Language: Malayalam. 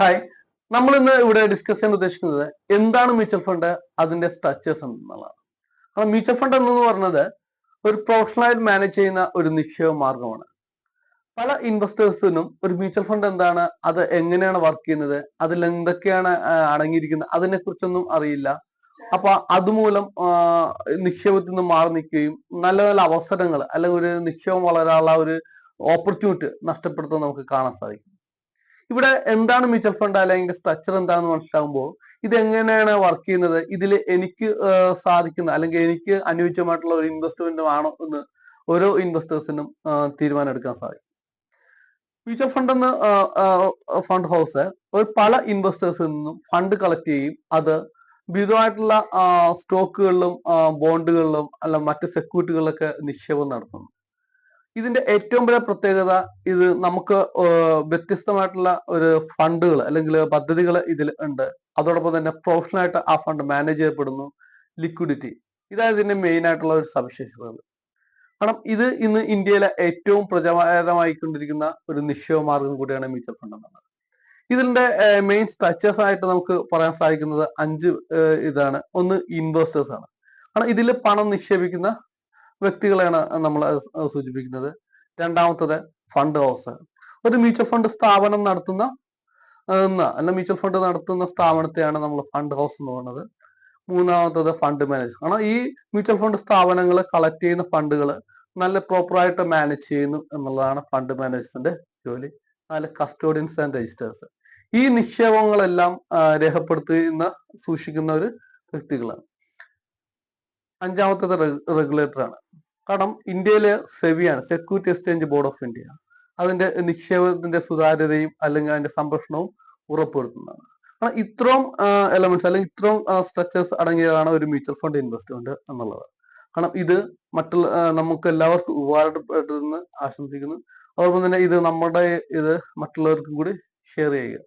ഹായ്, നമ്മൾ ഇന്ന് ഇവിടെ ഡിസ്കസ് ചെയ്യാൻ ഉദ്ദേശിക്കുന്നത് എന്താണ് മ്യൂച്വൽ ഫണ്ട്, അതിന്റെ സ്ട്രക്ചേഴ്സ് എന്നുള്ളതാണ്. മ്യൂച്വൽ ഫണ്ട് എന്ന് പറഞ്ഞത് ഒരു പ്രൊഫഷണലായിട്ട് മാനേജ് ചെയ്യുന്ന ഒരു നിക്ഷേപ മാർഗമാണ്. പല ഇൻവെസ്റ്റേഴ്സിനും ഒരു മ്യൂച്വൽ ഫണ്ട് എന്താണ്, അത് എങ്ങനെയാണ് വർക്ക് ചെയ്യുന്നത്, അതിൽ എന്തൊക്കെയാണ് അടങ്ങിയിരിക്കുന്നത്, അതിനെ കുറിച്ചൊന്നും അറിയില്ല. അപ്പൊ അതുമൂലം നിക്ഷേപത്തിൽ നിന്ന് മാറി നിൽക്കുകയും നല്ല നല്ല അവസരങ്ങൾ അല്ലെങ്കിൽ ഒരു നിക്ഷേപം വളരാനുള്ള ഒരു ഓപ്പർച്യൂണിറ്റി നഷ്ടപ്പെടുത്താൻ നമുക്ക് കാണാൻ സാധിക്കും. ഇവിടെ എന്താണ് മ്യൂച്വൽ ഫണ്ട് അല്ലെങ്കിൽ സ്ട്രക്ചർ എന്താണെന്ന് മനസ്സിലാകുമ്പോൾ ഇത് എങ്ങനെയാണ് വർക്ക് ചെയ്യുന്നത്, ഇതിൽ എനിക്ക് സാധിക്കുന്ന അല്ലെങ്കിൽ എനിക്ക് അനുയോജ്യമായിട്ടുള്ള ഒരു ഇൻവെസ്റ്റ്മെന്റ് ആണോ എന്ന് ഓരോ ഇൻവെസ്റ്റേഴ്സിനും തീരുമാനം എടുക്കാൻ സാധിക്കും. മ്യൂച്വൽ ഫണ്ട് എന്ന ഫണ്ട് ഹൗസ് ഒരു പല ഇൻവെസ്റ്റേഴ്സിൽ നിന്നും ഫണ്ട് കളക്ട് ചെയ്യും. അത് വിവിധമായിട്ടുള്ള സ്റ്റോക്കുകളിലും ബോണ്ടുകളിലും അല്ല മറ്റ് സെക്യൂരിറ്റികളിലൊക്കെ നിക്ഷേപം നടത്തുന്നു. ഇതിന്റെ ഏറ്റവും വലിയ പ്രത്യേകത ഇത് നമുക്ക് വ്യത്യസ്തമായിട്ടുള്ള ഒരു ഫണ്ടുകൾ അല്ലെങ്കിൽ പദ്ധതികൾ ഇതിൽ ഉണ്ട്. അതോടൊപ്പം തന്നെ പ്രൊഫഷണൽ ആയിട്ട് ആ ഫണ്ട് മാനേജ് ചെയ്യപ്പെടുന്നു. ലിക്വിഡിറ്റി ഇതാണ് ഇതിന്റെ മെയിൻ ആയിട്ടുള്ള ഒരു സവിശേഷതകൾ. കാരണം ഇത് ഇന്ന് ഇന്ത്യയിലെ ഏറ്റവും പ്രചാരമായിക്കൊണ്ടിരിക്കുന്ന ഒരു നിക്ഷേപ മാർഗം കൂടിയാണ് മ്യൂച്വൽ ഫണ്ട് എന്നുള്ളത്. ഇതിന്റെ മെയിൻ സ്ട്രക്ചേഴ്സ് ആയിട്ട് നമുക്ക് പറയാൻ സാധിക്കുന്നത് 5 ഇതാണ്. ഒന്ന് ഇൻവെസ്റ്റേഴ്സ് ആണ്. കാരണം ഇതിൽ പണം നിക്ഷേപിക്കുന്ന വ്യക്തികളെയാണ് നമ്മൾ സൂചിപ്പിക്കുന്നത്. രണ്ടാമത്തത് ഫണ്ട് ഹൗസ്, ഒരു മ്യൂച്വൽ ഫണ്ട് സ്ഥാപനം നടത്തുന്ന അല്ല മ്യൂച്വൽ ഫണ്ട് നടത്തുന്ന സ്ഥാപനത്തെയാണ് നമ്മൾ ഫണ്ട് ഹൗസ് എന്ന് പറയുന്നത്. മൂന്നാമത്തത് ഫണ്ട് മാനേജർ. കാരണം ഈ മ്യൂച്വൽ ഫണ്ട് സ്ഥാപനങ്ങൾ കളക്ട് ചെയ്യുന്ന ഫണ്ടുകൾ നല്ല പ്രോപ്പറായിട്ട് മാനേജ് ചെയ്യുന്നു എന്നുള്ളതാണ് ഫണ്ട് മാനേജേഴ്സിന്റെ ജോലി. നാല് കസ്റ്റോഡിയൻസ് ആൻഡ് രജിസ്റ്റേഴ്സ്, ഈ നിക്ഷേപങ്ങളെല്ലാം രേഖപ്പെടുത്തുന്ന സൂക്ഷിക്കുന്ന ഒരു വ്യക്തികളാണ്. അഞ്ചാമത്തത് റെഗുലേറ്റർ ആണ്. കാരണം ഇന്ത്യയിലെ സെബിയാണ്, security exchange board of India. അതിന്റെ നിക്ഷേപത്തിന്റെ സുതാര്യതയും അല്ലെങ്കിൽ അതിന്റെ സംരക്ഷണവും ഉറപ്പുവരുത്തുന്നതാണ്. കാരണം ഇത്രയും എലമെന്റ്സ് അല്ലെങ്കിൽ ഇത്രയും സ്ട്രക്ചേഴ്സ് അടങ്ങിയതാണ് ഒരു മ്യൂച്വൽ ഫണ്ട് ഇൻവെസ്റ്റ്മെന്റ് എന്നുള്ളത്. കാരണം ഇത് മറ്റുള്ള നമുക്ക് എല്ലാവർക്കും ഉപകാരപ്പെടുമെന്ന് ആശംസിക്കുന്നു. അതോടൊപ്പം തന്നെ ഇത് നമ്മുടെ ഇത് മറ്റുള്ളവർക്കും കൂടി ഷെയർ ചെയ്യുക.